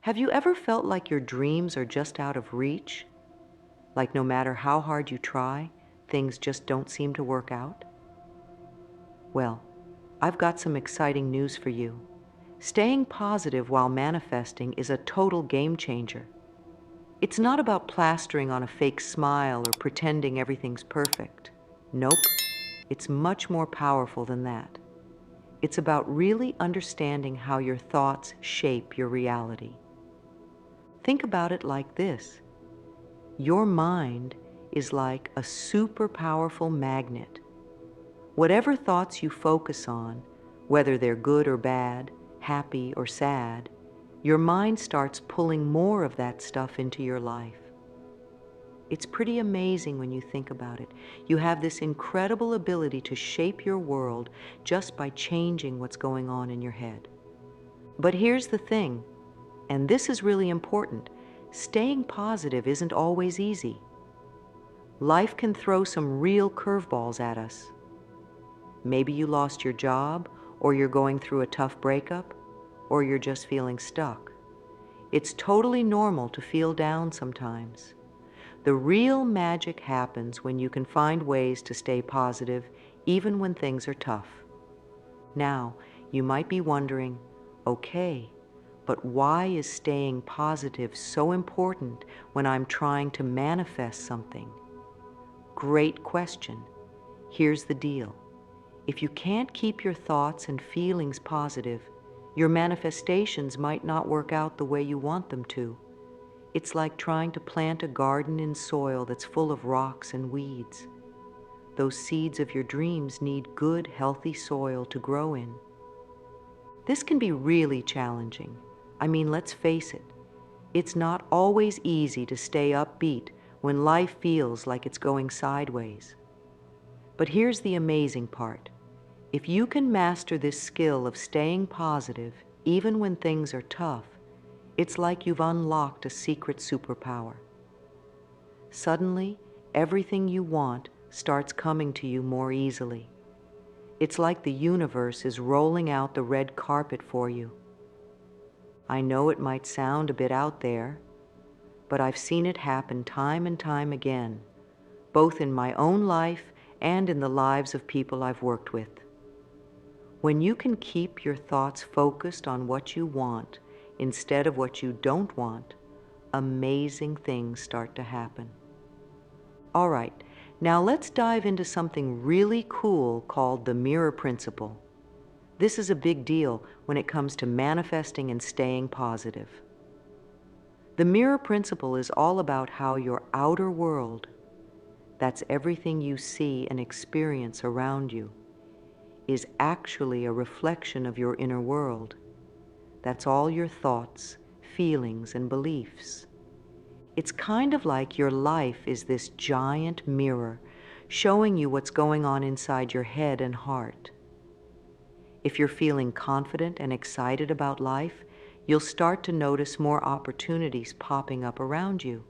Have you ever felt like your dreams are just out of reach? Like no matter how hard you try, things just don't seem to work out? Well, I've got some exciting news for you. Staying positive while manifesting is a total game changer. It's not about plastering on a fake smile or pretending everything's perfect. Nope, it's much more powerful than that. It's about really understanding how your thoughts shape your reality. Think about it like this. Your mind is like a super powerful magnet. Whatever thoughts you focus on, whether they're good or bad, happy or sad, your mind starts pulling more of that stuff into your life. It's pretty amazing when you think about it. You have this incredible ability to shape your world just by changing what's going on in your head. But here's the thing, and this is really important. Staying positive isn't always easy. Life can throw some real curveballs at us. Maybe you lost your job, or you're going through a tough breakup, or you're just feeling stuck. It's totally normal to feel down sometimes. The real magic happens when you can find ways to stay positive even when things are tough. Now, you might be wondering, okay, but why is staying positive so important when I'm trying to manifest something? Great question. Here's the deal. If you can't keep your thoughts and feelings positive, your manifestations might not work out the way you want them to. It's like trying to plant a garden in soil that's full of rocks and weeds. Those seeds of your dreams need good, healthy soil to grow in. This can be really challenging. I mean, let's face it, it's not always easy to stay upbeat when life feels like it's going sideways. But here's the amazing part. If you can master this skill of staying positive, even when things are tough, it's like you've unlocked a secret superpower. Suddenly, everything you want starts coming to you more easily. It's like the universe is rolling out the red carpet for you. I know it might sound a bit out there, but I've seen it happen time and time again, both in my own life and in the lives of people I've worked with. When you can keep your thoughts focused on what you want instead of what you don't want, amazing things start to happen. All right, now let's dive into something really cool called the mirror principle. This is a big deal when it comes to manifesting and staying positive. The mirror principle is all about how your outer world, that's everything you see and experience around you, is actually a reflection of your inner world. That's all your thoughts, feelings, and beliefs. It's kind of like your life is this giant mirror showing you what's going on inside your head and heart. If you're feeling confident and excited about life, you'll start to notice more opportunities popping up around you.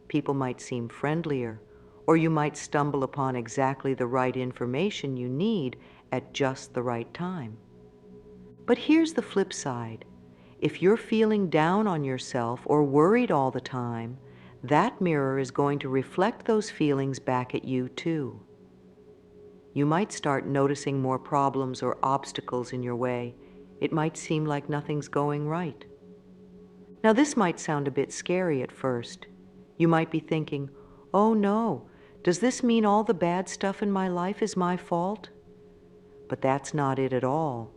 People might seem friendlier, or you might stumble upon exactly the right information you need at just the right time. But here's the flip side. If you're feeling down on yourself or worried all the time, that mirror is going to reflect those feelings back at you too. You might start noticing more problems or obstacles in your way. It might seem like nothing's going right. Now, this might sound a bit scary at first. You might be thinking, oh no, does this mean all the bad stuff in my life is my fault? But that's not it at all.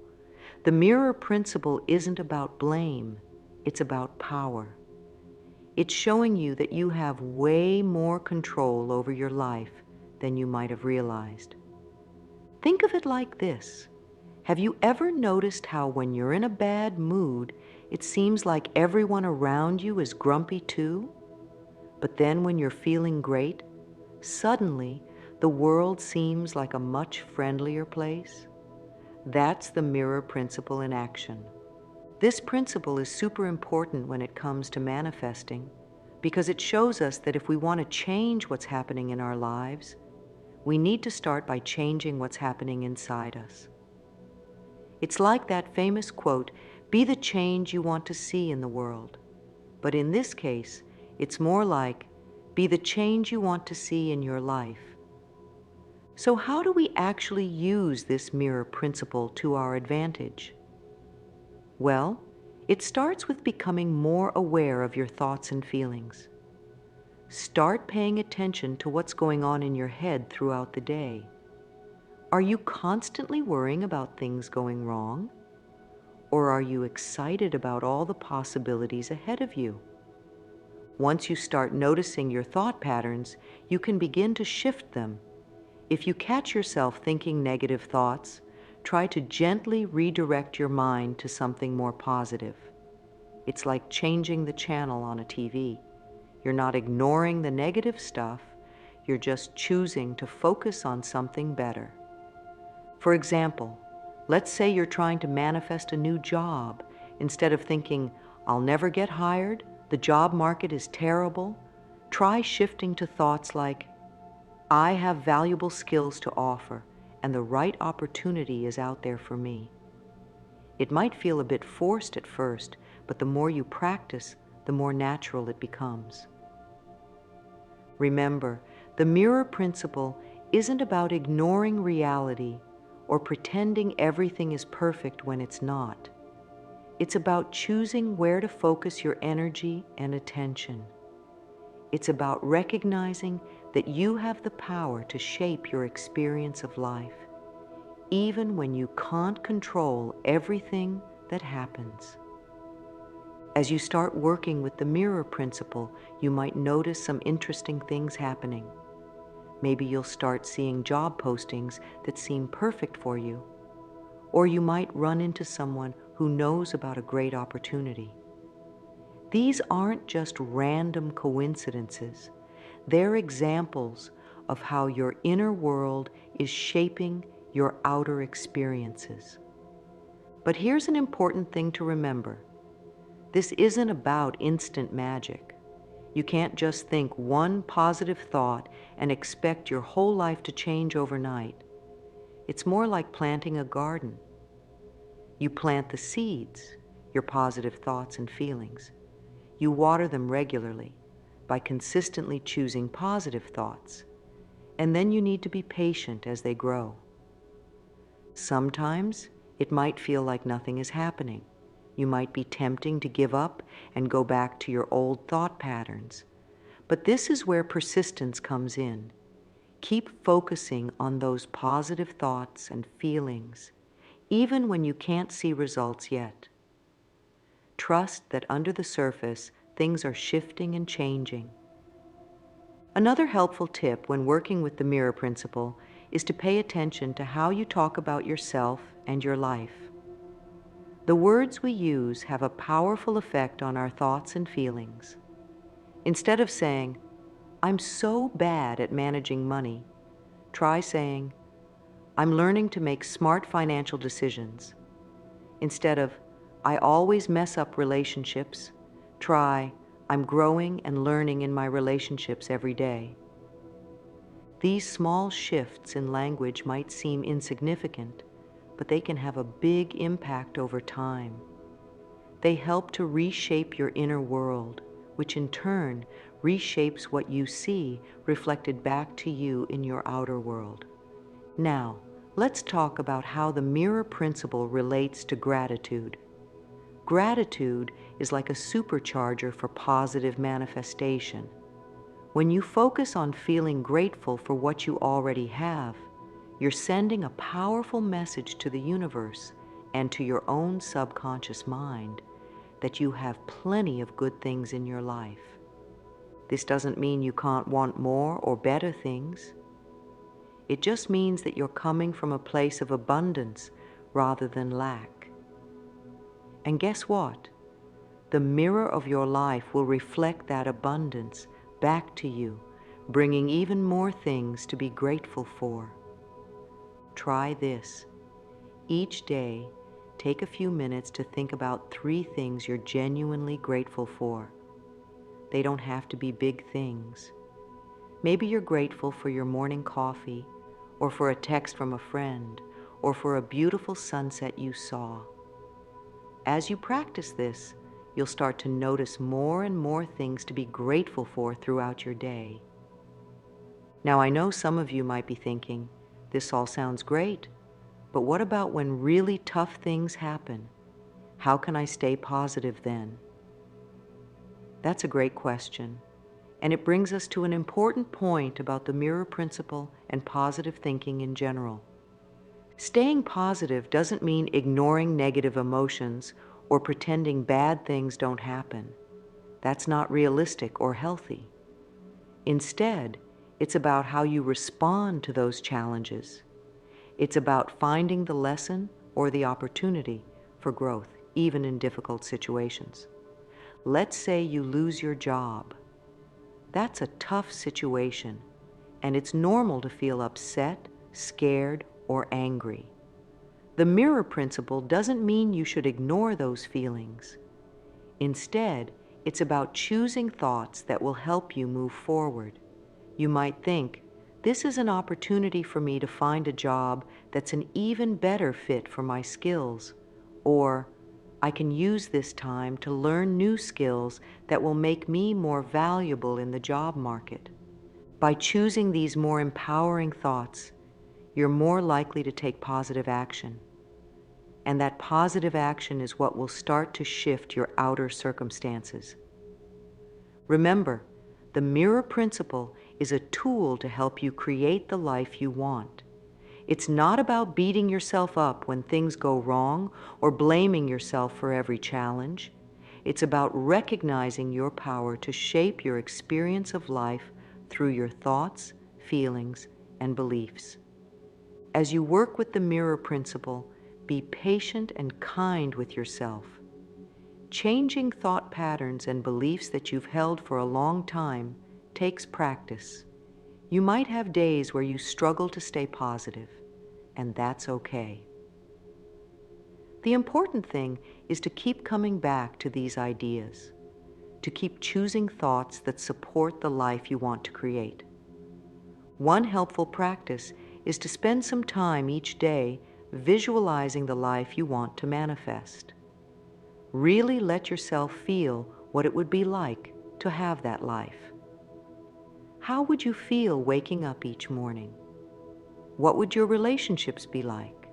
The mirror principle isn't about blame, it's about power. It's showing you that you have way more control over your life than you might have realized. Think of it like this. Have you ever noticed how when you're in a bad mood, it seems like everyone around you is grumpy too? But then when you're feeling great, suddenly the world seems like a much friendlier place? That's the mirror principle in action. This principle is super important when it comes to manifesting because it shows us that if we want to change what's happening in our lives, we need to start by changing what's happening inside us. It's like that famous quote, "Be the change you want to see in the world." But in this case, it's more like, be the change you want to see in your life. So how do we actually use this mirror principle to our advantage? Well, it starts with becoming more aware of your thoughts and feelings. Start paying attention to what's going on in your head throughout the day. Are you constantly worrying about things going wrong? Or are you excited about all the possibilities ahead of you? Once you start noticing your thought patterns, you can begin to shift them. If you catch yourself thinking negative thoughts, try to gently redirect your mind to something more positive. It's like changing the channel on a TV. You're not ignoring the negative stuff, you're just choosing to focus on something better. For example, let's say you're trying to manifest a new job. Instead of thinking, I'll never get hired, the job market is terrible, try shifting to thoughts like, I have valuable skills to offer, and the right opportunity is out there for me. It might feel a bit forced at first, but the more you practice, the more natural it becomes. Remember, the mirror principle isn't about ignoring reality or pretending everything is perfect when it's not. It's about choosing where to focus your energy and attention. It's about recognizing that you have the power to shape your experience of life, even when you can't control everything that happens. As you start working with the mirror principle, you might notice some interesting things happening. Maybe you'll start seeing job postings that seem perfect for you, or you might run into someone who knows about a great opportunity. These aren't just random coincidences. They're examples of how your inner world is shaping your outer experiences. But here's an important thing to remember. This isn't about instant magic. You can't just think one positive thought and expect your whole life to change overnight. It's more like planting a garden. You plant the seeds, your positive thoughts and feelings. You water them regularly by consistently choosing positive thoughts, and then you need to be patient as they grow. Sometimes it might feel like nothing is happening. You might be tempting to give up and go back to your old thought patterns. But this is where persistence comes in. Keep focusing on those positive thoughts and feelings, even when you can't see results yet. Trust that under the surface, things are shifting and changing. Another helpful tip when working with the mirror principle is to pay attention to how you talk about yourself and your life. The words we use have a powerful effect on our thoughts and feelings. Instead of saying, I'm so bad at managing money, try saying, I'm learning to make smart financial decisions. Instead of, I always mess up relationships, try, I'm growing and learning in my relationships every day. These small shifts in language might seem insignificant, but they can have a big impact over time. They help to reshape your inner world, which in turn reshapes what you see reflected back to you in your outer world. Now, let's talk about how the mirror principle relates to gratitude. Gratitude is like a supercharger for positive manifestation. When you focus on feeling grateful for what you already have, you're sending a powerful message to the universe and to your own subconscious mind that you have plenty of good things in your life. This doesn't mean you can't want more or better things. It just means that you're coming from a place of abundance rather than lack. And guess what? The mirror of your life will reflect that abundance back to you, bringing even more things to be grateful for. Try this. Each day, take a few minutes to think about 3 things you're genuinely grateful for. They don't have to be big things. Maybe you're grateful for your morning coffee, or for a text from a friend, or for a beautiful sunset you saw. As you practice this, you'll start to notice more and more things to be grateful for throughout your day. Now, I know some of you might be thinking, this all sounds great, but what about when really tough things happen? How can I stay positive then? That's a great question, and it brings us to an important point about the mirror principle and positive thinking in general. Staying positive doesn't mean ignoring negative emotions or pretending bad things don't happen. That's not realistic or healthy. Instead, it's about how you respond to those challenges. It's about finding the lesson or the opportunity for growth, even in difficult situations. Let's say you lose your job. That's a tough situation, and it's normal to feel upset, scared, or angry. The mirror principle doesn't mean you should ignore those feelings. Instead, it's about choosing thoughts that will help you move forward. You might think, this is an opportunity for me to find a job that's an even better fit for my skills, or I can use this time to learn new skills that will make me more valuable in the job market. By choosing these more empowering thoughts, you're more likely to take positive action. And that positive action is what will start to shift your outer circumstances. Remember, the mirror principle is a tool to help you create the life you want. It's not about beating yourself up when things go wrong or blaming yourself for every challenge. It's about recognizing your power to shape your experience of life through your thoughts, feelings, and beliefs. As you work with the mirror principle, be patient and kind with yourself. Changing thought patterns and beliefs that you've held for a long time takes practice. You might have days where you struggle to stay positive, and that's okay. The important thing is to keep coming back to these ideas, to keep choosing thoughts that support the life you want to create. One helpful practice is to spend some time each day visualizing the life you want to manifest. Really let yourself feel what it would be like to have that life. How would you feel waking up each morning? What would your relationships be like?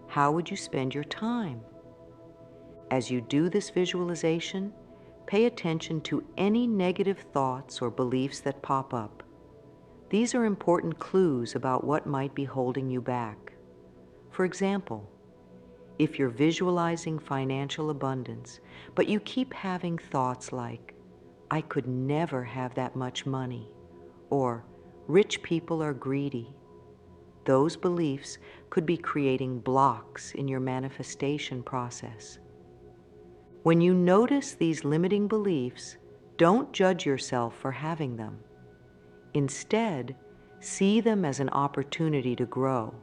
How would you spend your time? As you do this visualization, pay attention to any negative thoughts or beliefs that pop up. These are important clues about what might be holding you back. For example, if you're visualizing financial abundance, but you keep having thoughts like, I could never have that much money, or rich people are greedy, those beliefs could be creating blocks in your manifestation process. When you notice these limiting beliefs, don't judge yourself for having them. Instead, see them as an opportunity to grow.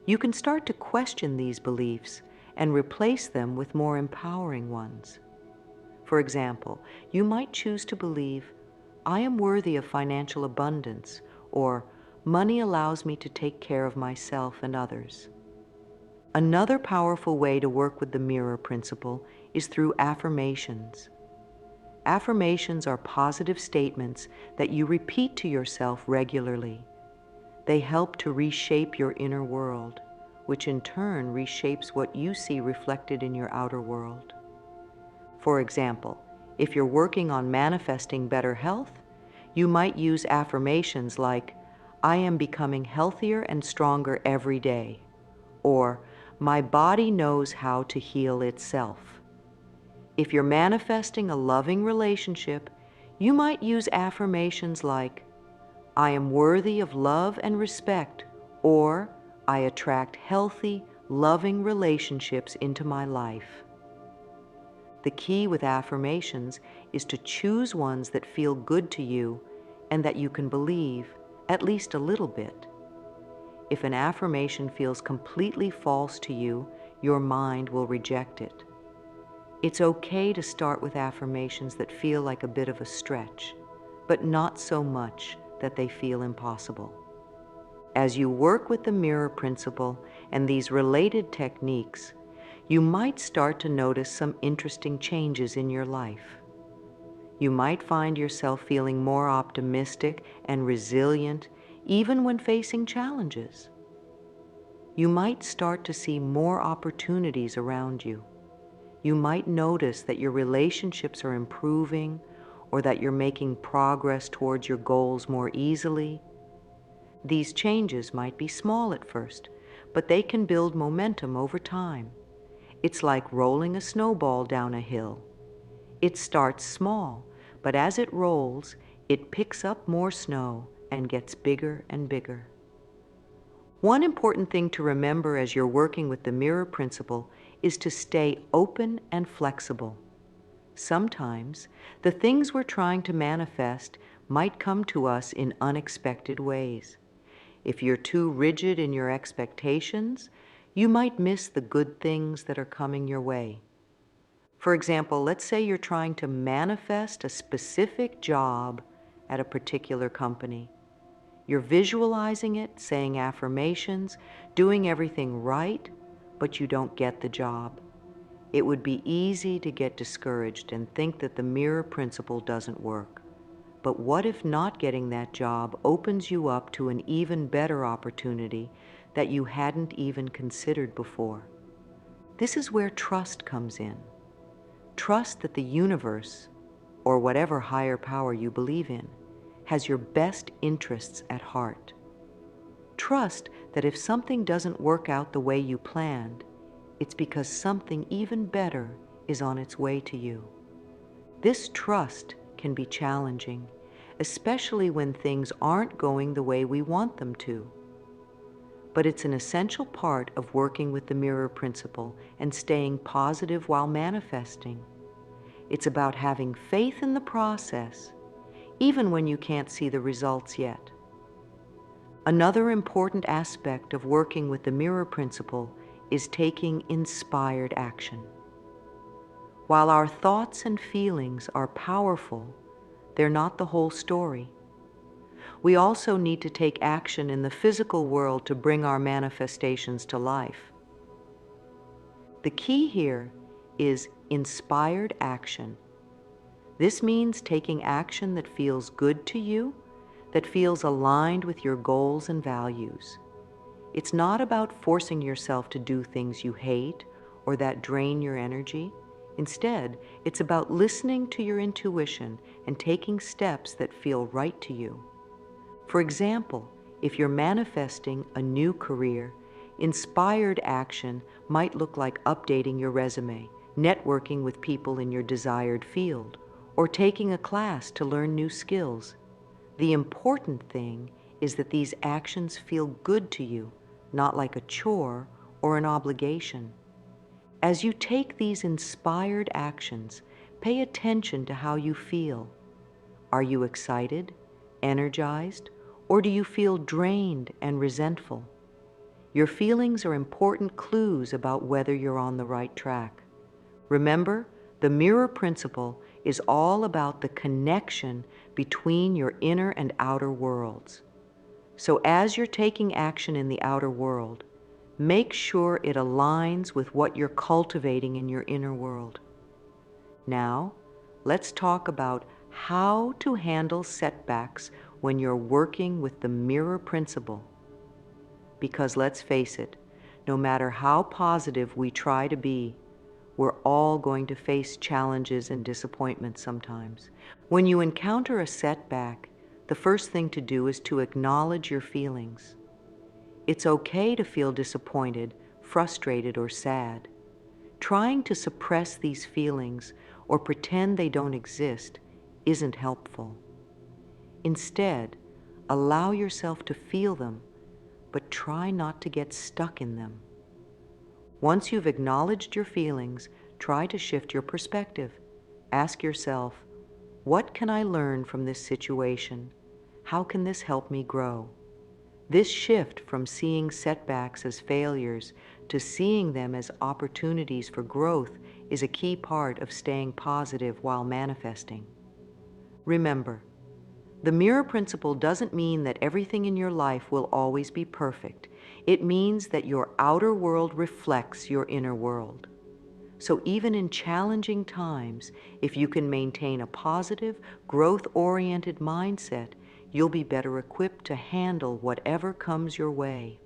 You can start to question these beliefs and replace them with more empowering ones. For example, you might choose to believe, I am worthy of financial abundance, or money allows me to take care of myself and others. Another powerful way to work with the mirror principle is through affirmations. Affirmations are positive statements that you repeat to yourself regularly. They help to reshape your inner world, which in turn reshapes what you see reflected in your outer world. For example, if you're working on manifesting better health, you might use affirmations like, I am becoming healthier and stronger every day, or my body knows how to heal itself. If you're manifesting a loving relationship, you might use affirmations like, I am worthy of love and respect, or I attract healthy, loving relationships into my life. The key with affirmations is to choose ones that feel good to you and that you can believe, at least a little bit. If an affirmation feels completely false to you, your mind will reject it. It's okay to start with affirmations that feel like a bit of a stretch, but not so much that they feel impossible. As you work with the mirror principle and these related techniques, you might start to notice some interesting changes in your life. You might find yourself feeling more optimistic and resilient even when facing challenges. You might start to see more opportunities around you. You might notice that your relationships are improving or that you're making progress towards your goals more easily. These changes might be small at first, but they can build momentum over time. It's like rolling a snowball down a hill. It starts small, but as it rolls, it picks up more snow and gets bigger and bigger. One important thing to remember as you're working with the mirror principle is to stay open and flexible. Sometimes, the things we're trying to manifest might come to us in unexpected ways. If you're too rigid in your expectations, you might miss the good things that are coming your way. For example, let's say you're trying to manifest a specific job at a particular company. You're visualizing it, saying affirmations, doing everything right, but you don't get the job. It would be easy to get discouraged and think that the mirror principle doesn't work. But what if not getting that job opens you up to an even better opportunity that you hadn't even considered before? This is where trust comes in. Trust that the universe, or whatever higher power you believe in, has your best interests at heart. Trust that if something doesn't work out the way you planned, it's because something even better is on its way to you. This trust can be challenging, especially when things aren't going the way we want them to. But it's an essential part of working with the mirror principle and staying positive while manifesting. It's about having faith in the process, even when you can't see the results yet. Another important aspect of working with the mirror principle is taking inspired action. While our thoughts and feelings are powerful, they're not the whole story. We also need to take action in the physical world to bring our manifestations to life. The key here is inspired action. This means taking action that feels good to you, that feels aligned with your goals and values. It's not about forcing yourself to do things you hate or that drain your energy. Instead, it's about listening to your intuition and taking steps that feel right to you. For example, if you're manifesting a new career, inspired action might look like updating your resume, networking with people in your desired field, or taking a class to learn new skills. The important thing is that these actions feel good to you, not like a chore or an obligation. As you take these inspired actions, pay attention to how you feel. Are you excited, energized, or do you feel drained and resentful? Your feelings are important clues about whether you're on the right track. Remember, the mirror principle is all about the connection between your inner and outer worlds. So as you're taking action in the outer world, make sure it aligns with what you're cultivating in your inner world. Now, let's talk about how to handle setbacks when you're working with the mirror principle. Because let's face it, no matter how positive we try to be, we're all going to face challenges and disappointments sometimes. When you encounter a setback, the first thing to do is to acknowledge your feelings. It's okay to feel disappointed, frustrated, or sad. Trying to suppress these feelings or pretend they don't exist isn't helpful. Instead, allow yourself to feel them, but try not to get stuck in them. Once you've acknowledged your feelings, try to shift your perspective. Ask yourself, what can I learn from this situation? How can this help me grow? This shift from seeing setbacks as failures to seeing them as opportunities for growth is a key part of staying positive while manifesting. Remember, the mirror principle doesn't mean that everything in your life will always be perfect. It means that your outer world reflects your inner world. So even in challenging times, if you can maintain a positive, growth-oriented mindset, you'll be better equipped to handle whatever comes your way.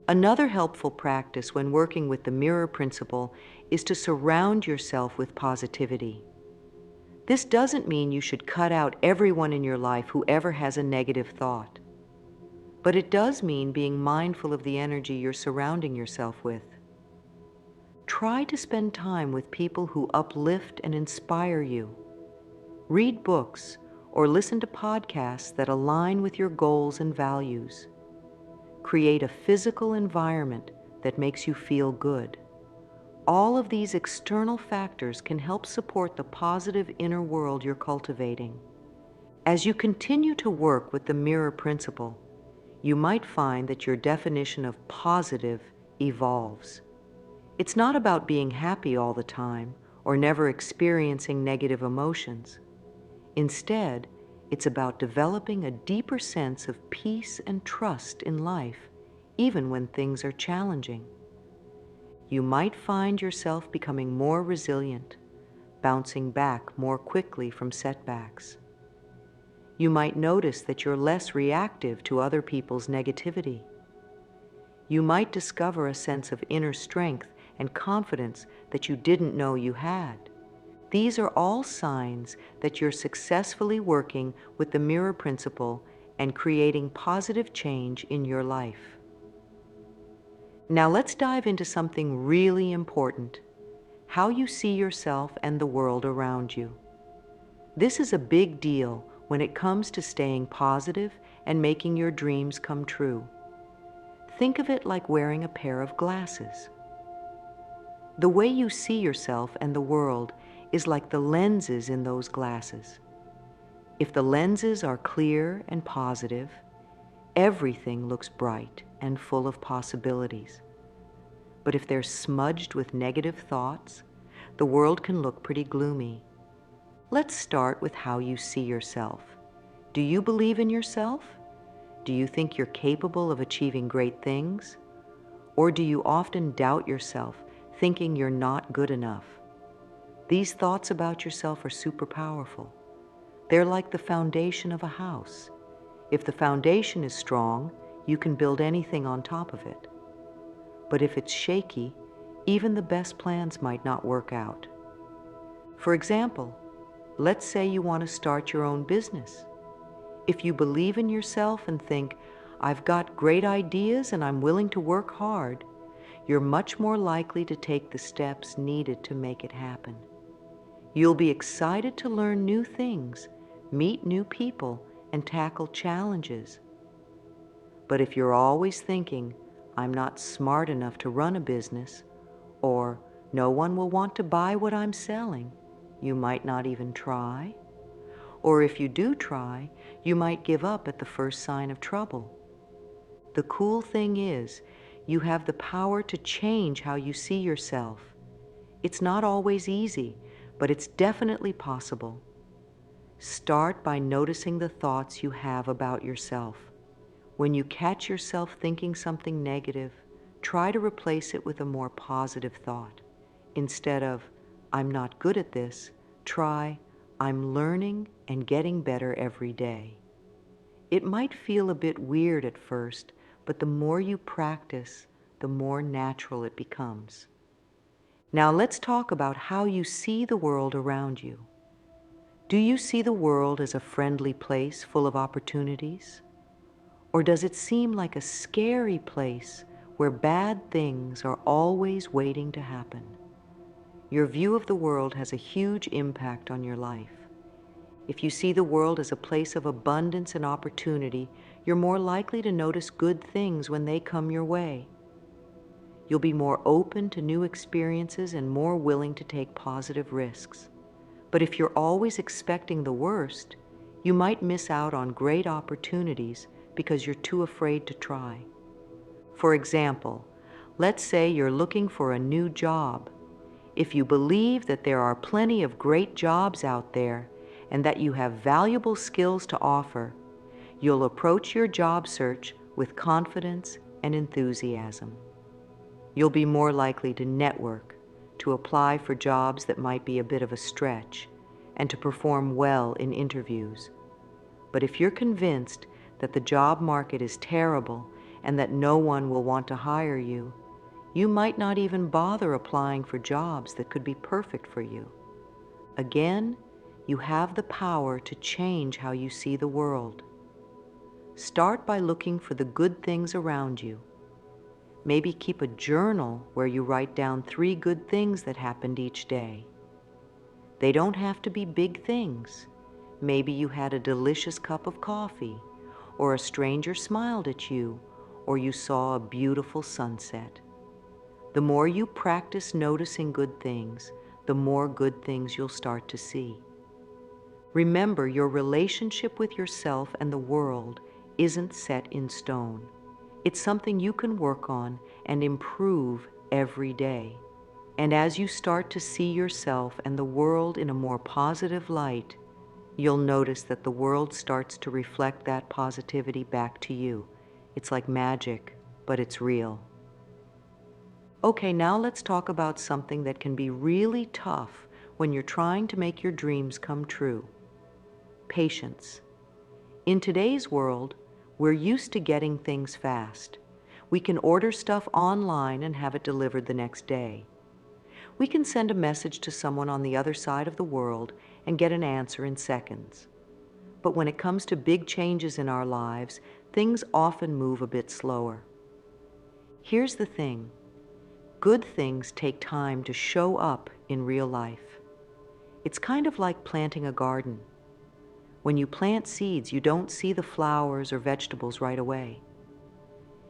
Another helpful practice when working with the mirror principle is to surround yourself with positivity. This doesn't mean you should cut out everyone in your life who ever has a negative thought. But it does mean being mindful of the energy you're surrounding yourself with. Try to spend time with people who uplift and inspire you. Read books or listen to podcasts that align with your goals and values. Create a physical environment that makes you feel good. All of these external factors can help support the positive inner world you're cultivating. As you continue to work with the mirror principle, you might find that your definition of positive evolves. It's not about being happy all the time or never experiencing negative emotions. Instead, it's about developing a deeper sense of peace and trust in life, even when things are challenging. You might find yourself becoming more resilient, bouncing back more quickly from setbacks. You might notice that you're less reactive to other people's negativity. You might discover a sense of inner strength and confidence that you didn't know you had. These are all signs that you're successfully working with the mirror principle and creating positive change in your life. Now let's dive into something really important: how you see yourself and the world around you. This is a big deal when it comes to staying positive and making your dreams come true. Think of it like wearing a pair of glasses. The way you see yourself and the world is like the lenses in those glasses. If the lenses are clear and positive, everything looks bright and full of possibilities. But if they're smudged with negative thoughts, the world can look pretty gloomy. Let's start with how you see yourself. Do you believe in yourself? Do you think you're capable of achieving great things? Or do you often doubt yourself, thinking you're not good enough? These thoughts about yourself are super powerful. They're like the foundation of a house. If the foundation is strong, you can build anything on top of it. But if it's shaky, even the best plans might not work out. For example, let's say you want to start your own business. If you believe in yourself and think, "I've got great ideas and I'm willing to work hard," you're much more likely to take the steps needed to make it happen. You'll be excited to learn new things, meet new people, and tackle challenges. But if you're always thinking, "I'm not smart enough to run a business," or "no one will want to buy what I'm selling," you might not even try. Or if you do try, you might give up at the first sign of trouble. The cool thing is, you have the power to change how you see yourself. It's not always easy, but it's definitely possible. Start by noticing the thoughts you have about yourself. When you catch yourself thinking something negative, try to replace it with a more positive thought. Instead of, "I'm not good at this," try, "I'm learning and getting better every day." It might feel a bit weird at first, but the more you practice, the more natural it becomes. Now let's talk about how you see the world around you. Do you see the world as a friendly place full of opportunities? Or does it seem like a scary place where bad things are always waiting to happen? Your view of the world has a huge impact on your life. If you see the world as a place of abundance and opportunity, you're more likely to notice good things when they come your way. You'll be more open to new experiences and more willing to take positive risks. But if you're always expecting the worst, you might miss out on great opportunities because you're too afraid to try. For example, let's say you're looking for a new job. If you believe that there are plenty of great jobs out there and that you have valuable skills to offer, you'll approach your job search with confidence and enthusiasm. You'll be more likely to network, to apply for jobs that might be a bit of a stretch, and to perform well in interviews. But if you're convinced that the job market is terrible and that no one will want to hire you, you might not even bother applying for jobs that could be perfect for you. Again, you have the power to change how you see the world. Start by looking for the good things around you. Maybe keep a journal where you write down 3 good things that happened each day. They don't have to be big things. Maybe you had a delicious cup of coffee, or a stranger smiled at you, or you saw a beautiful sunset. The more you practice noticing good things, the more good things you'll start to see. Remember, your relationship with yourself and the world isn't set in stone. It's something you can work on and improve every day. And as you start to see yourself and the world in a more positive light, you'll notice that the world starts to reflect that positivity back to you. It's like magic, but it's real. Okay, now let's talk about something that can be really tough when you're trying to make your dreams come true. Patience. In today's world, we're used to getting things fast. We can order stuff online and have it delivered the next day. We can send a message to someone on the other side of the world and get an answer in seconds. But when it comes to big changes in our lives, things often move a bit slower. Here's the thing. Good things take time to show up in real life. It's kind of like planting a garden. When you plant seeds, you don't see the flowers or vegetables right away.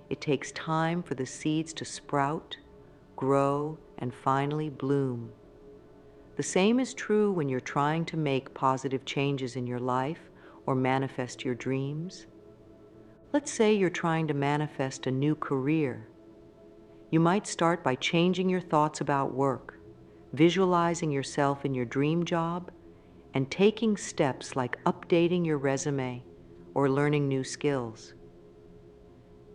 It takes time for the seeds to sprout, grow, and finally bloom. The same is true when you're trying to make positive changes in your life or manifest your dreams. Let's say you're trying to manifest a new career. You might start by changing your thoughts about work, visualizing yourself in your dream job, and taking steps like updating your resume or learning new skills.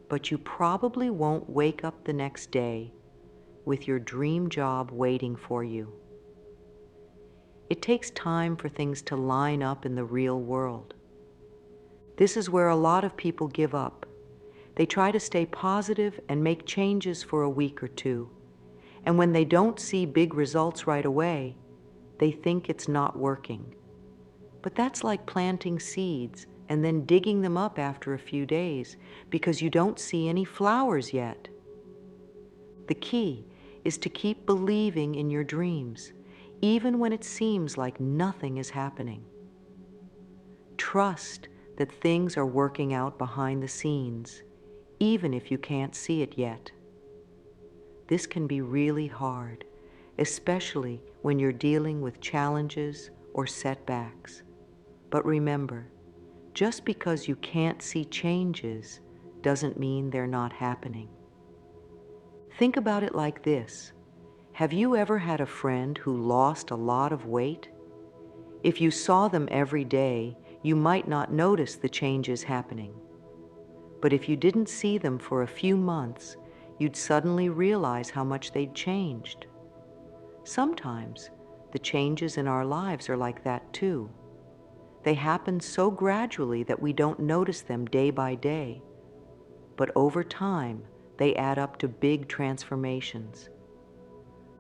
But you probably won't wake up the next day with your dream job waiting for you. It takes time for things to line up in the real world. This is where a lot of people give up. They try to stay positive and make changes for a week or two. And when they don't see big results right away, they think it's not working. But that's like planting seeds and then digging them up after a few days because you don't see any flowers yet. The key is to keep believing in your dreams, even when it seems like nothing is happening. Trust that things are working out behind the scenes, even if you can't see it yet. This can be really hard, especially when you're dealing with challenges or setbacks. But remember, just because you can't see changes doesn't mean they're not happening. Think about it like this. Have you ever had a friend who lost a lot of weight? If you saw them every day, you might not notice the changes happening. But if you didn't see them for a few months, you'd suddenly realize how much they'd changed. Sometimes the changes in our lives are like that too. They happen so gradually that we don't notice them day by day. But over time, they add up to big transformations.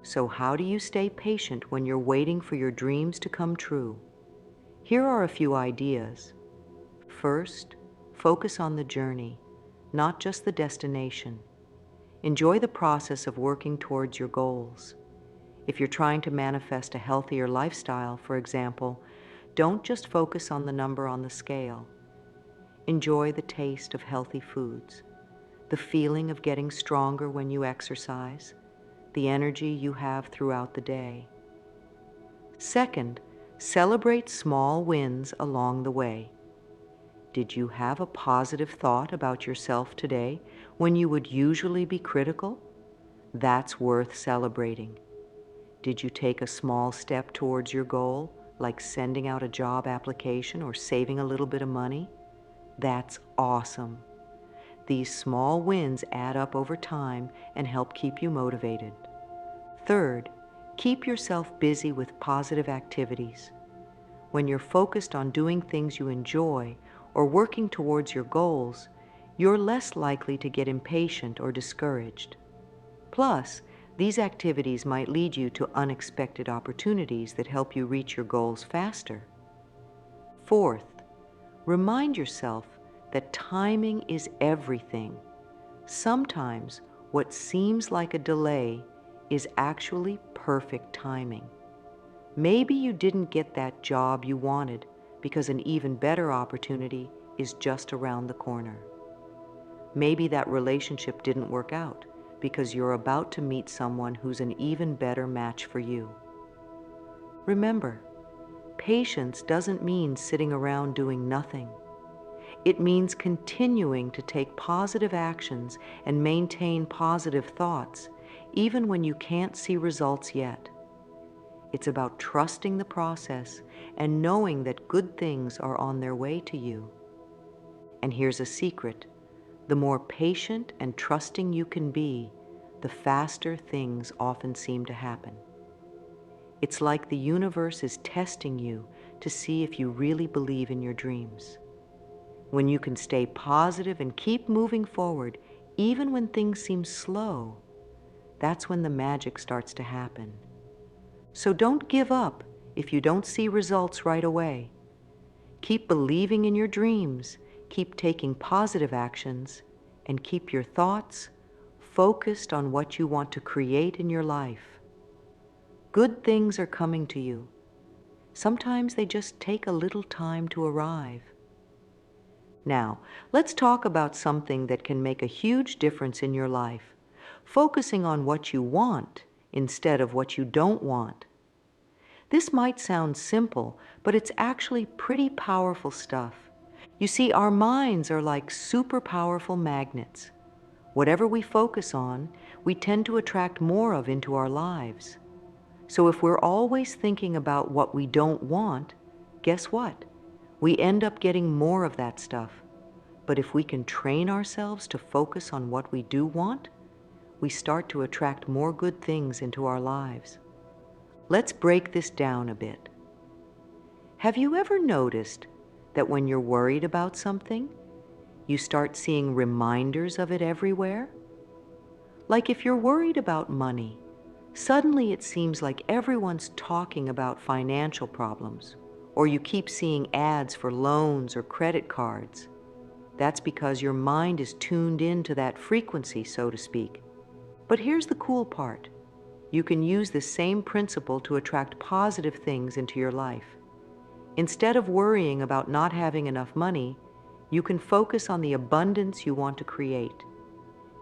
So how do you stay patient when you're waiting for your dreams to come true? Here are a few ideas. First, focus on the journey, not just the destination. Enjoy the process of working towards your goals. If you're trying to manifest a healthier lifestyle, for example, don't just focus on the number on the scale. Enjoy the taste of healthy foods, the feeling of getting stronger when you exercise, the energy you have throughout the day. Second, celebrate small wins along the way. Did you have a positive thought about yourself today when you would usually be critical? That's worth celebrating. Did you take a small step towards your goal, like sending out a job application or saving a little bit of money? That's awesome. These small wins add up over time and help keep you motivated. Third, keep yourself busy with positive activities. When you're focused on doing things you enjoy or working towards your goals, you're less likely to get impatient or discouraged. Plus, these activities might lead you to unexpected opportunities that help you reach your goals faster. Fourth, remind yourself that timing is everything. Sometimes what seems like a delay is actually perfect timing. Maybe you didn't get that job you wanted because an even better opportunity is just around the corner. Maybe that relationship didn't work out because you're about to meet someone who's an even better match for you. Remember, patience doesn't mean sitting around doing nothing. It means continuing to take positive actions and maintain positive thoughts, even when you can't see results yet. It's about trusting the process and knowing that good things are on their way to you. And here's a secret: the more patient and trusting you can be, the faster things often seem to happen. It's like the universe is testing you to see if you really believe in your dreams. When you can stay positive and keep moving forward, even when things seem slow, that's when the magic starts to happen. So don't give up if you don't see results right away. Keep believing in your dreams, keep taking positive actions, and keep your thoughts focused on what you want to create in your life. Good things are coming to you. Sometimes they just take a little time to arrive. Now, let's talk about something that can make a huge difference in your life: focusing on what you want instead of what you don't want. This might sound simple, but it's actually pretty powerful stuff. You see, our minds are like super powerful magnets. Whatever we focus on, we tend to attract more of into our lives. So if we're always thinking about what we don't want, guess what? We end up getting more of that stuff. But if we can train ourselves to focus on what we do want, we start to attract more good things into our lives. Let's break this down a bit. Have you ever noticed that when you're worried about something, you start seeing reminders of it everywhere? Like if you're worried about money, suddenly it seems like everyone's talking about financial problems, or you keep seeing ads for loans or credit cards. That's because your mind is tuned into that frequency, so to speak. But here's the cool part. You can use this same principle to attract positive things into your life. Instead of worrying about not having enough money, you can focus on the abundance you want to create.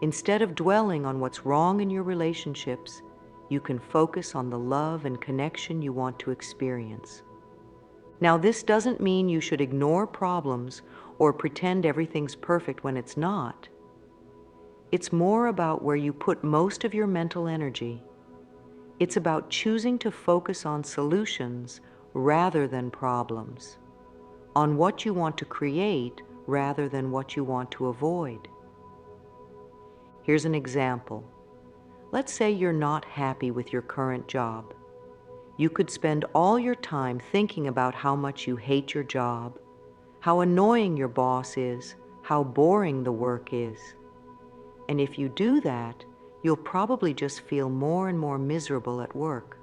Instead of dwelling on what's wrong in your relationships, you can focus on the love and connection you want to experience. Now, this doesn't mean you should ignore problems or pretend everything's perfect when it's not. It's more about where you put most of your mental energy. It's about choosing to focus on solutions rather than problems, on what you want to create rather than what you want to avoid. Here's an example. Let's say you're not happy with your current job. You could spend all your time thinking about how much you hate your job, how annoying your boss is, how boring the work is. And if you do that, you'll probably just feel more and more miserable at work.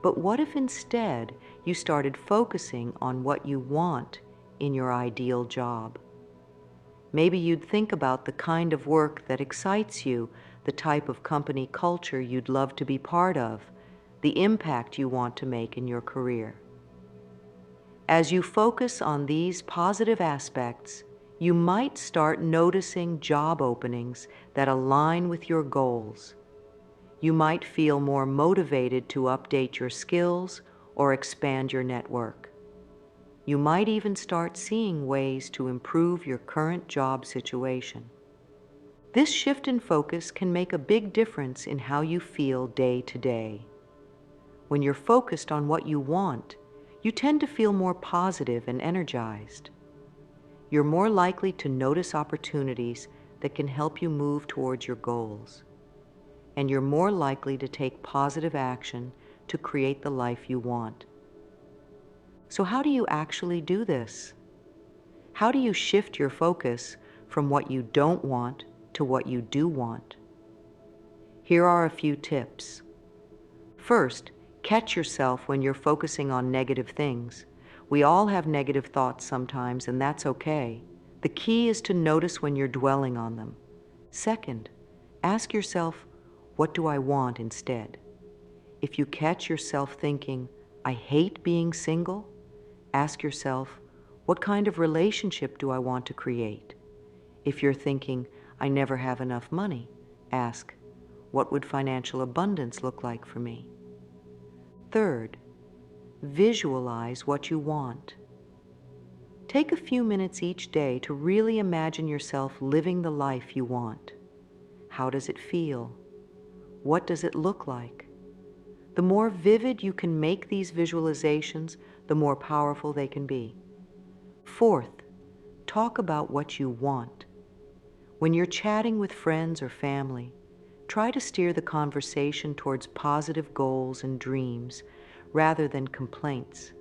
But what if instead you started focusing on what you want in your ideal job? Maybe you'd think about the kind of work that excites you, the type of company culture you'd love to be part of, the impact you want to make in your career. As you focus on these positive aspects, you might start noticing job openings that align with your goals. You might feel more motivated to update your skills or expand your network. You might even start seeing ways to improve your current job situation. This shift in focus can make a big difference in how you feel day to day. When you're focused on what you want, you tend to feel more positive and energized. You're more likely to notice opportunities that can help you move towards your goals, and you're more likely to take positive action to create the life you want. So how do you actually do this? How do you shift your focus from what you don't want to what you do want? Here are a few tips. First, catch yourself when you're focusing on negative things. We all have negative thoughts sometimes, and that's okay. The key is to notice when you're dwelling on them. Second, ask yourself, what do I want instead? If you catch yourself thinking, I hate being single, ask yourself, what kind of relationship do I want to create? If you're thinking, I never have enough money, ask, what would financial abundance look like for me? Third, visualize what you want. Take a few minutes each day to really imagine yourself living the life you want. How does it feel? What does it look like? The more vivid you can make these visualizations, the more powerful they can be. Fourth, talk about what you want. When you're chatting with friends or family, try to steer the conversation towards positive goals and dreams rather than complaints.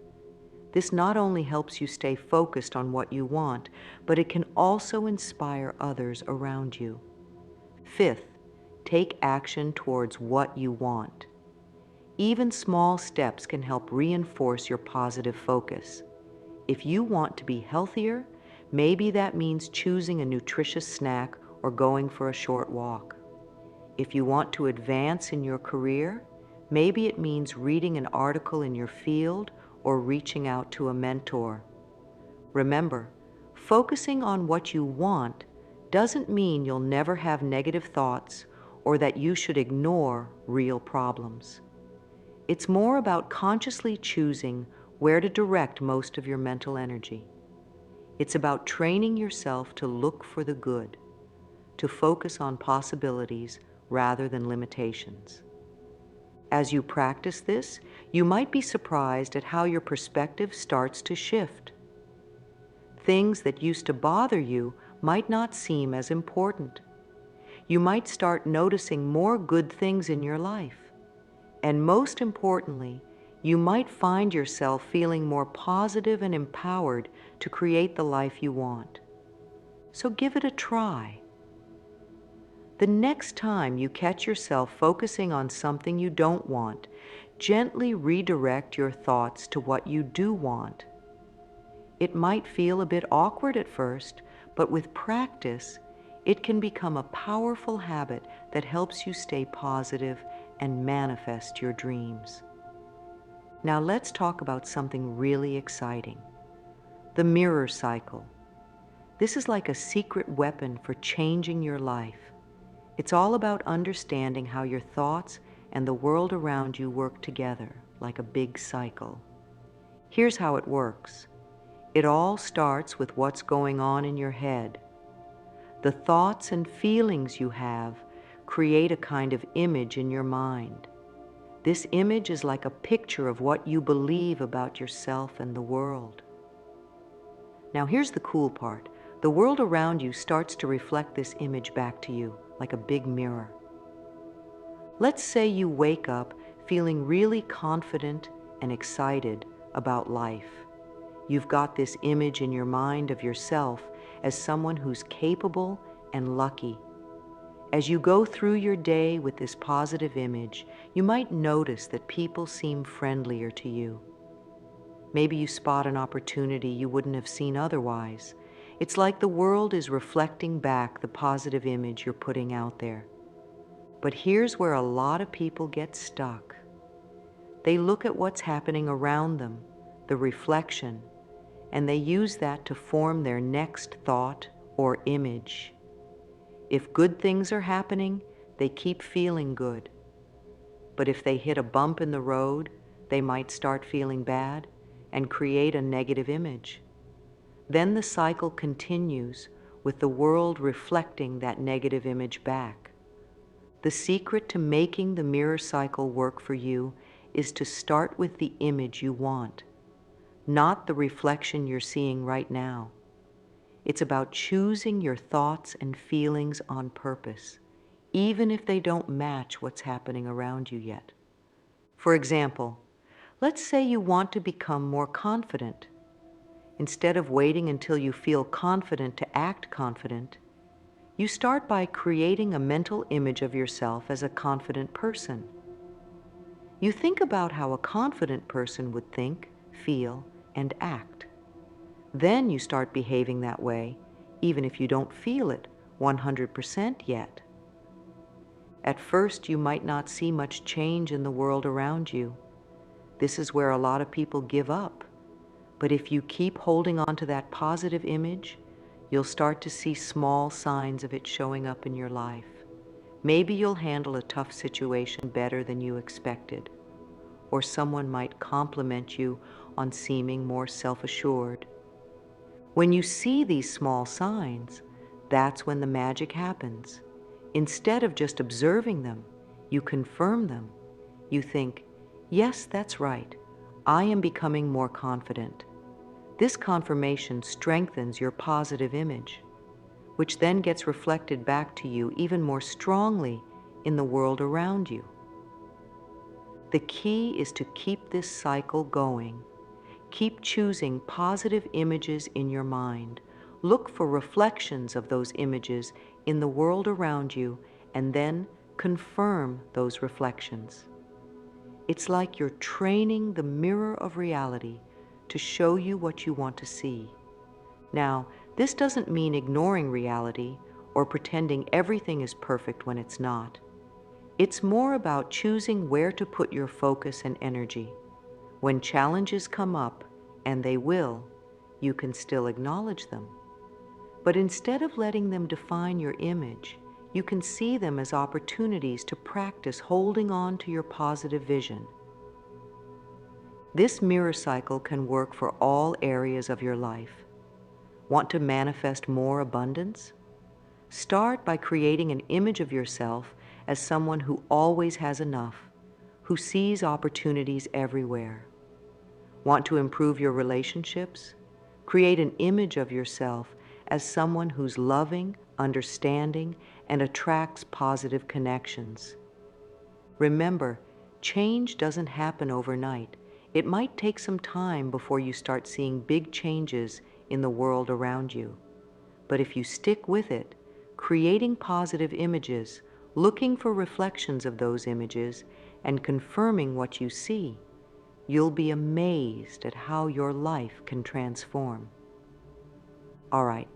This not only helps you stay focused on what you want, but it can also inspire others around you. Fifth, take action towards what you want. Even small steps can help reinforce your positive focus. If you want to be healthier, maybe that means choosing a nutritious snack or going for a short walk. If you want to advance in your career, maybe it means reading an article in your field or reaching out to a mentor. Remember, focusing on what you want doesn't mean you'll never have negative thoughts or that you should ignore real problems. It's more about consciously choosing where to direct most of your mental energy. It's about training yourself to look for the good, to focus on possibilities rather than limitations. As you practice this, you might be surprised at how your perspective starts to shift. Things that used to bother you might not seem as important. You might start noticing more good things in your life. And most importantly, you might find yourself feeling more positive and empowered to create the life you want. So give it a try. The next time you catch yourself focusing on something you don't want, gently redirect your thoughts to what you do want. It might feel a bit awkward at first, but with practice, it can become a powerful habit that helps you stay positive and manifest your dreams. Now let's talk about something really exciting. The mirror cycle. This is like a secret weapon for changing your life. It's all about understanding how your thoughts and the world around you work together, like a big cycle. Here's how it works. It all starts with what's going on in your head. The thoughts and feelings you have create a kind of image in your mind. This image is like a picture of what you believe about yourself and the world. Now here's the cool part. The world around you starts to reflect this image back to you, like a big mirror. Let's say you wake up feeling really confident and excited about life. You've got this image in your mind of yourself as someone who's capable and lucky. As you go through your day with this positive image, you might notice that people seem friendlier to you. Maybe you spot an opportunity you wouldn't have seen otherwise. It's like the world is reflecting back the positive image you're putting out there. But here's where a lot of people get stuck. They look at what's happening around them, the reflection, and they use that to form their next thought or image. If good things are happening, they keep feeling good. But if they hit a bump in the road, they might start feeling bad and create a negative image. Then the cycle continues with the world reflecting that negative image back. The secret to making the mirror cycle work for you is to start with the image you want, not the reflection you're seeing right now. It's about choosing your thoughts and feelings on purpose, even if they don't match what's happening around you yet. For example, let's say you want to become more confident. Instead of waiting until you feel confident to act confident, you start by creating a mental image of yourself as a confident person. You think about how a confident person would think, feel, and act. Then you start behaving that way, even if you don't feel it 100% yet. At first, you might not see much change in the world around you. This is where a lot of people give up. But if you keep holding on to that positive image, you'll start to see small signs of it showing up in your life. Maybe you'll handle a tough situation better than you expected, or someone might compliment you on seeming more self-assured. When you see these small signs, that's when the magic happens. Instead of just observing them, you confirm them. You think, yes, that's right. I am becoming more confident. This confirmation strengthens your positive image, which then gets reflected back to you even more strongly in the world around you. The key is to keep this cycle going. Keep choosing positive images in your mind. Look for reflections of those images in the world around you, and then confirm those reflections. It's like you're training the mirror of reality to show you what you want to see. Now, this doesn't mean ignoring reality or pretending everything is perfect when it's not. It's more about choosing where to put your focus and energy. When challenges come up, and they will, you can still acknowledge them. But instead of letting them define your image, you can see them as opportunities to practice holding on to your positive vision. This mirror cycle can work for all areas of your life. Want to manifest more abundance? Start by creating an image of yourself as someone who always has enough, who sees opportunities everywhere. Want to improve your relationships? Create an image of yourself as someone who's loving, understanding, and attracts positive connections. Remember, change doesn't happen overnight. It might take some time before you start seeing big changes in the world around you. But if you stick with it, creating positive images, looking for reflections of those images, and confirming what you see, you'll be amazed at how your life can transform. All right,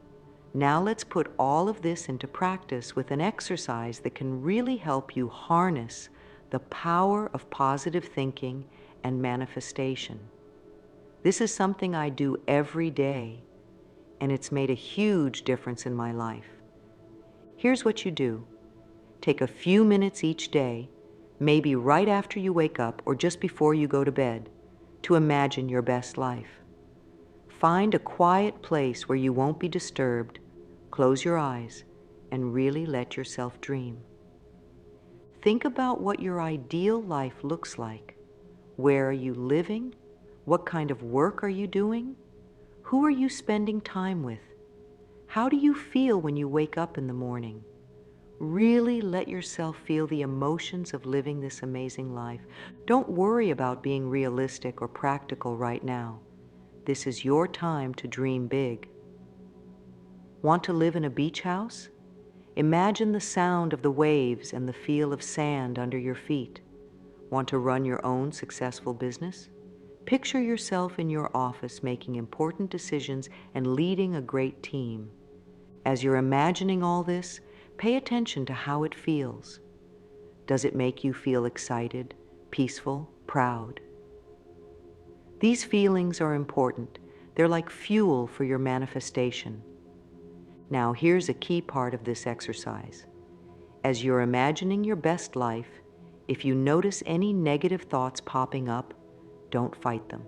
now let's put all of this into practice with an exercise that can really help you harness the power of positive thinking and manifestation. This is something I do every day, and it's made a huge difference in my life. Here's what you do. Take a few minutes each day, maybe right after you wake up or just before you go to bed, to imagine your best life. Find a quiet place where you won't be disturbed, close your eyes, and really let yourself dream. Think about what your ideal life looks like. Where are you living? What kind of work are you doing? Who are you spending time with? How do you feel when you wake up in the morning? Really let yourself feel the emotions of living this amazing life. Don't worry about being realistic or practical right now. This is your time to dream big. Want to live in a beach house? Imagine the sound of the waves and the feel of sand under your feet. Want to run your own successful business? Picture yourself in your office making important decisions and leading a great team. As you're imagining all this, pay attention to how it feels. Does it make you feel excited, peaceful, proud? These feelings are important. They're like fuel for your manifestation. Now, here's a key part of this exercise. As you're imagining your best life, if you notice any negative thoughts popping up, don't fight them.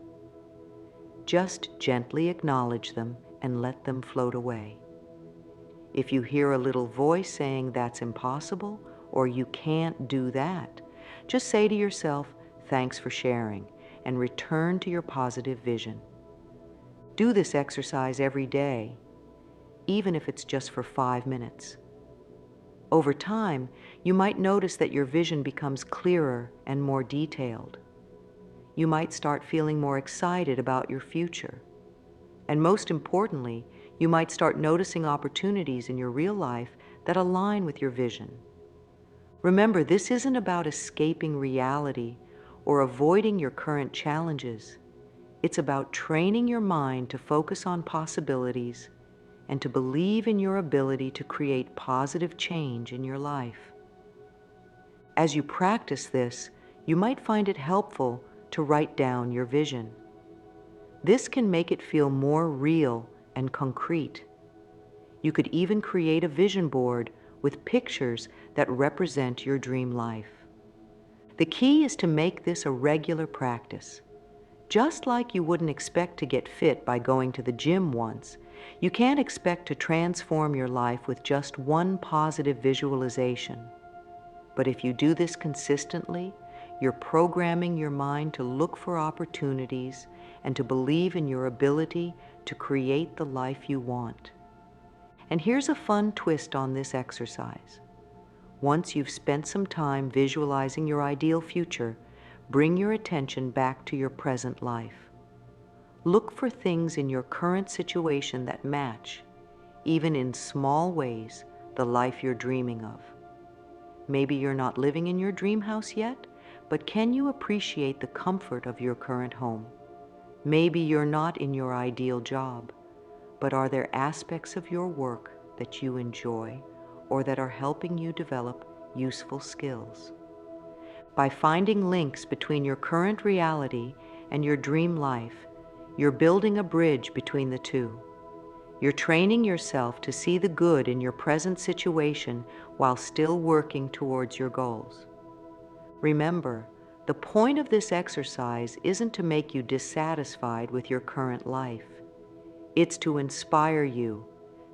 Just gently acknowledge them and let them float away. If you hear a little voice saying that's impossible or you can't do that, just say to yourself, thanks for sharing, and return to your positive vision. Do this exercise every day. even if it's just for 5 minutes. Over time, you might notice that your vision becomes clearer and more detailed. You might start feeling more excited about your future. And most importantly, you might start noticing opportunities in your real life that align with your vision. Remember, this isn't about escaping reality or avoiding your current challenges. It's about training your mind to focus on possibilities and to believe in your ability to create positive change in your life. As you practice this, you might find it helpful to write down your vision. This can make it feel more real and concrete. You could even create a vision board with pictures that represent your dream life. The key is to make this a regular practice. Just like you wouldn't expect to get fit by going to the gym once, you can't expect to transform your life with just one positive visualization. But if you do this consistently, you're programming your mind to look for opportunities and to believe in your ability to create the life you want. And here's a fun twist on this exercise. Once you've spent some time visualizing your ideal future, bring your attention back to your present life. Look for things in your current situation that match, even in small ways, the life you're dreaming of. Maybe you're not living in your dream house yet, but can you appreciate the comfort of your current home? Maybe you're not in your ideal job, but are there aspects of your work that you enjoy or that are helping you develop useful skills? By finding links between your current reality and your dream life, you're building a bridge between the two. You're training yourself to see the good in your present situation while still working towards your goals. Remember, the point of this exercise isn't to make you dissatisfied with your current life. It's to inspire you,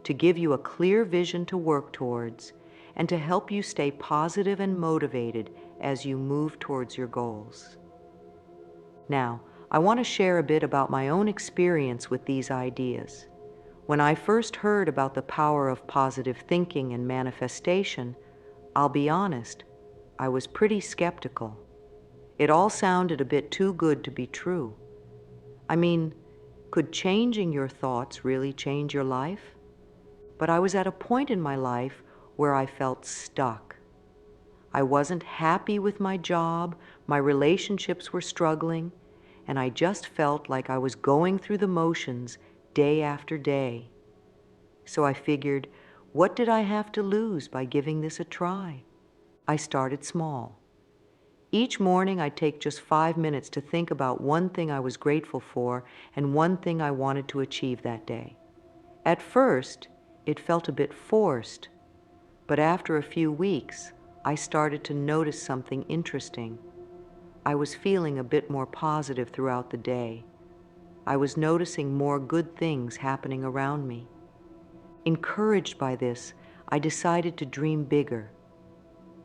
to give you a clear vision to work towards, and to help you stay positive and motivated as you move towards your goals. Now, I want to share a bit about my own experience with these ideas. When I first heard about the power of positive thinking and manifestation, I'll be honest, I was pretty skeptical. It all sounded a bit too good to be true. I mean, could changing your thoughts really change your life? But I was at a point in my life where I felt stuck. I wasn't happy with my job, my relationships were struggling, and I just felt like I was going through the motions day after day. So I figured, what did I have to lose by giving this a try? I started small. Each morning I'd take just 5 minutes to think about one thing I was grateful for and one thing I wanted to achieve that day. At first, it felt a bit forced, but after a few weeks, I started to notice something interesting. I was feeling a bit more positive throughout the day. I was noticing more good things happening around me. Encouraged by this, I decided to dream bigger.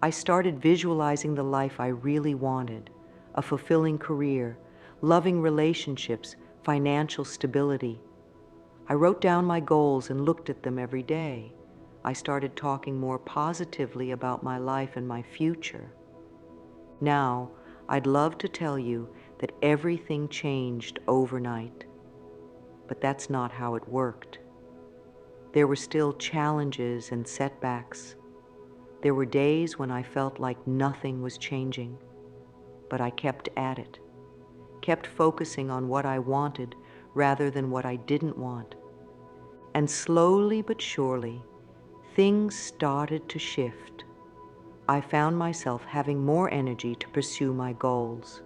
I started visualizing the life I really wanted, a fulfilling career, loving relationships, financial stability. I wrote down my goals and looked at them every day. I started talking more positively about my life and my future. Now, I'd love to tell you that everything changed overnight, but that's not how it worked. There were still challenges and setbacks. There were days when I felt like nothing was changing, but I kept at it, kept focusing on what I wanted rather than what I didn't want. And slowly but surely, things started to shift. I found myself having more energy to pursue my goals.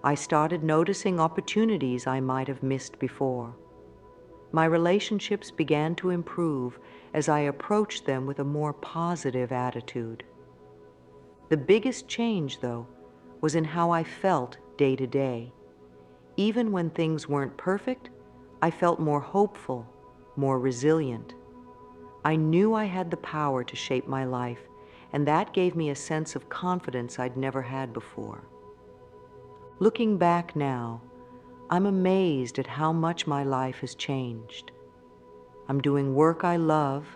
I started noticing opportunities I might have missed before. My relationships began to improve as I approached them with a more positive attitude. The biggest change, though, was in how I felt day to day. Even when things weren't perfect, I felt more hopeful, more resilient. I knew I had the power to shape my life, and that gave me a sense of confidence I'd never had before. Looking back now, I'm amazed at how much my life has changed. I'm doing work I love,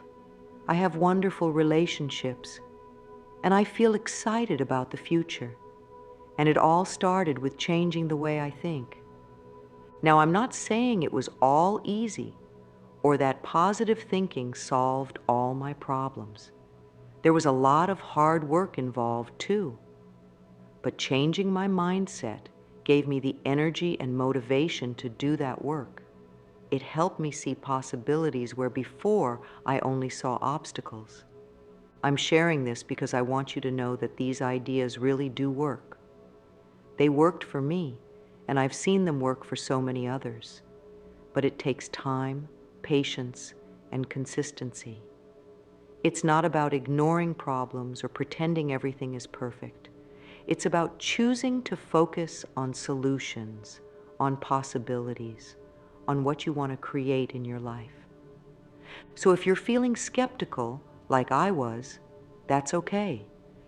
I have wonderful relationships, and I feel excited about the future. And it all started with changing the way I think. Now, I'm not saying it was all easy or that positive thinking solved all my problems. There was a lot of hard work involved too. But changing my mindset gave me the energy and motivation to do that work. It helped me see possibilities where before I only saw obstacles. I'm sharing this because I want you to know that these ideas really do work. They worked for me, and I've seen them work for so many others. But it takes time, patience, and consistency. It's not about ignoring problems or pretending everything is perfect. It's about choosing to focus on solutions, on possibilities, on what you want to create in your life. So if you're feeling skeptical, like I was, that's okay.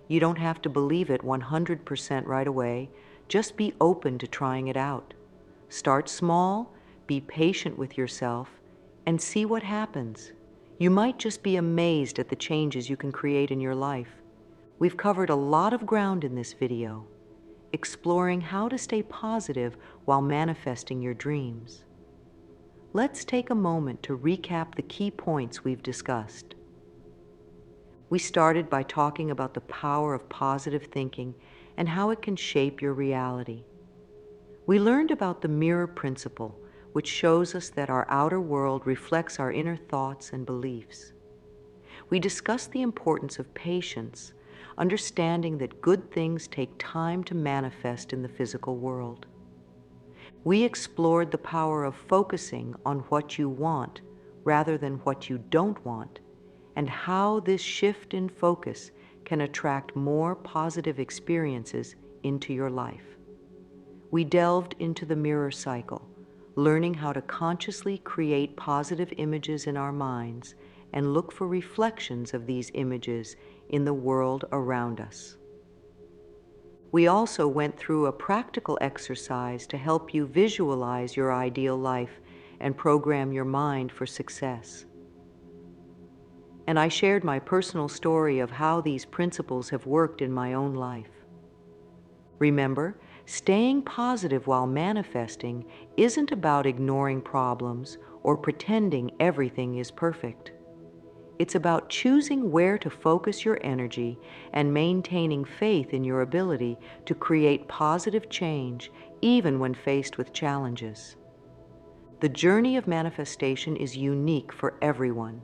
You don't have to believe it 100% right away. Just be open to trying it out. Start small, be patient with yourself, and see what happens. You might just be amazed at the changes you can create in your life. We've covered a lot of ground in this video, exploring how to stay positive while manifesting your dreams. Let's take a moment to recap the key points we've discussed. We started by talking about the power of positive thinking and how it can shape your reality. We learned about the mirror principle, which shows us that our outer world reflects our inner thoughts and beliefs. We discussed the importance of patience, understanding that good things take time to manifest in the physical world. We explored the power of focusing on what you want rather than what you don't want, and how this shift in focus can attract more positive experiences into your life. We delved into the mirror cycle, learning how to consciously create positive images in our minds and look for reflections of these images in the world around us. We also went through a practical exercise to help you visualize your ideal life and program your mind for success. And I shared my personal story of how these principles have worked in my own life. Remember, staying positive while manifesting isn't about ignoring problems or pretending everything is perfect. It's about choosing where to focus your energy and maintaining faith in your ability to create positive change even when faced with challenges. The journey of manifestation is unique for everyone.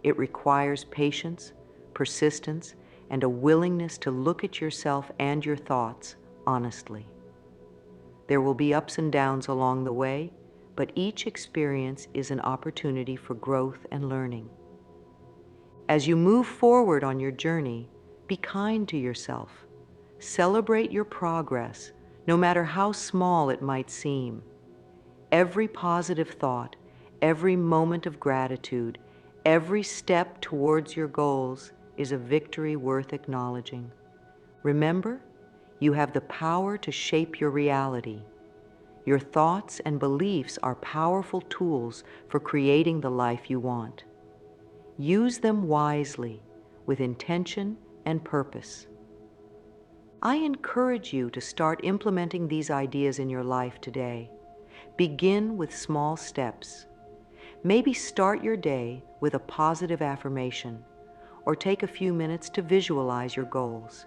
It requires patience, persistence, and a willingness to look at yourself and your thoughts honestly. There will be ups and downs along the way, but each experience is an opportunity for growth and learning. As you move forward on your journey, be kind to yourself. Celebrate your progress, no matter how small it might seem. Every positive thought, every moment of gratitude, every step towards your goals is a victory worth acknowledging. Remember, you have the power to shape your reality. Your thoughts and beliefs are powerful tools for creating the life you want. Use them wisely, with intention and purpose. I encourage you to start implementing these ideas in your life today. Begin with small steps. Maybe start your day with a positive affirmation, or take a few minutes to visualize your goals.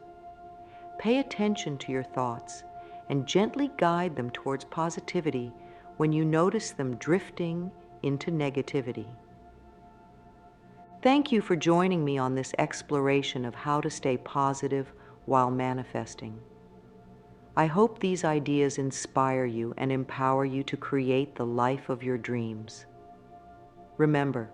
Pay attention to your thoughts and gently guide them towards positivity when you notice them drifting into negativity. Thank you for joining me on this exploration of how to stay positive while manifesting. I hope these ideas inspire you and empower you to create the life of your dreams. Remember,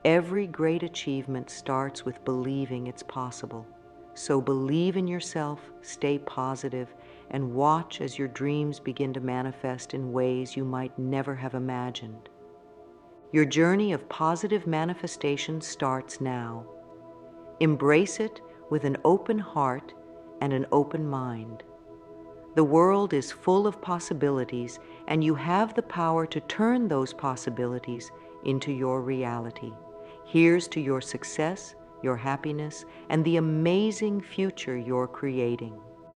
every great achievement starts with believing it's possible. So believe in yourself, stay positive, and watch as your dreams begin to manifest in ways you might never have imagined. Your journey of positive manifestation starts now. Embrace it with an open heart and an open mind. The world is full of possibilities, and you have the power to turn those possibilities into your reality. Here's to your success, your happiness, and the amazing future you're creating.